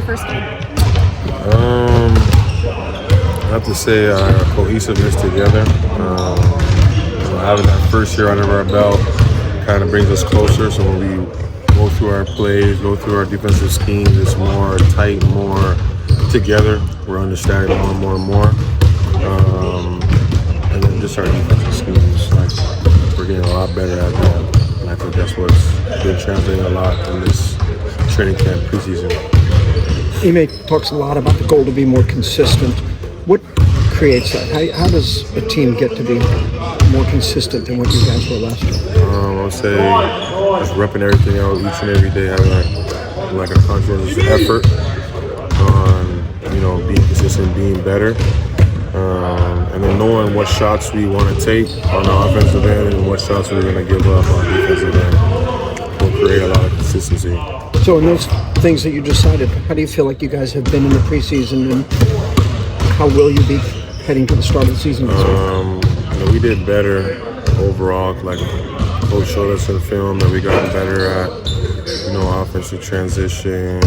first game? I have to say our cohesiveness together. Having that first year under our belt kind of brings us closer. So when we go through our plays, go through our defensive schemes, it's more tight, more together. We're understanding more and more. And then just our defensive schemes, like we're getting a lot better at that. And I think that's what's been translating a lot in this training camp preseason. Ime talks a lot about the goal to be more consistent. What creates that? How does a team get to be more consistent than what you guys were last year? I'll say just repping everything out each and every day, having like a conscious effort on being consistent, being better, and then knowing what shots we want to take on the offensive end and what shots we're going to give up on the defensive end will create a lot of consistency. So in those things that you decided, how do you feel like you guys have been in the preseason, and how will you be heading to the start of the season? We did better overall. Like Coach showed us in film that we got better at, offensive transition.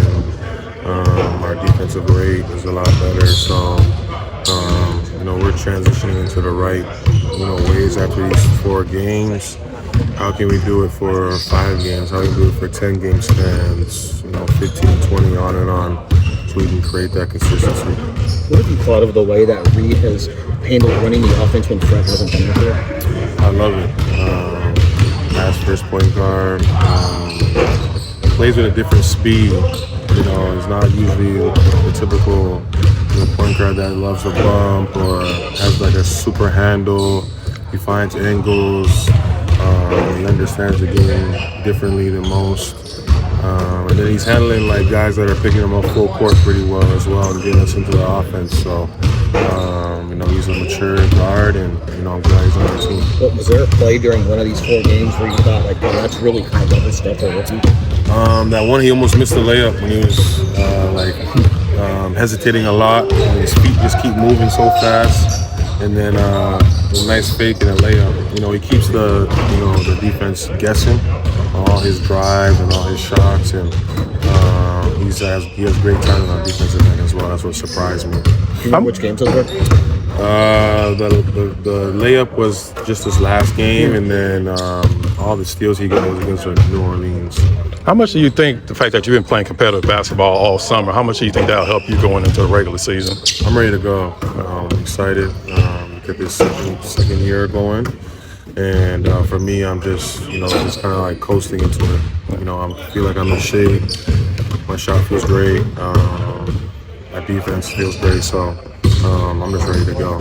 Our defensive rate is a lot better. So, we're transitioning into the right, ways after these 4 games. How can we do it for 5 games? How can we do it for 10 game spans? 15, 20, on and on, so we can create that consistency. What have you thought of the way that Reed has handled running the offense when Fred hasn't been there? I love it. As first point guard, plays with a different speed. It's not usually the typical point guard that loves a bump or has like a super handle. He finds angles. He understands the game differently than most. And then he's handling like guys that are picking him up full court pretty well as well and getting us into the offense. So, he's a mature guard, and I'm glad he's on our team. But was there a play during one of these 4 games where you thought like, that's really kind of double stuff for a rookie? That one he almost missed the layup when he was hesitating a lot. And his feet just keep moving so fast. And then a nice fake and a layup. He keeps the defense guessing on all his drives and all his shots, and he has great talent on defensive end as well. That's what surprised me. Do you remember which games those were? The layup was just his last game, and then all the steals he got was against New Orleans. How much do you think the fact that you've been playing competitive basketball all summer, how much do you think that'll help you going into the regular season? I'm ready to go. I'm excited. Get this second year going, and for me, I'm just kind of like coasting into it. I feel like I'm in shape. My shot feels great. My defense feels great. So I'm just ready to go.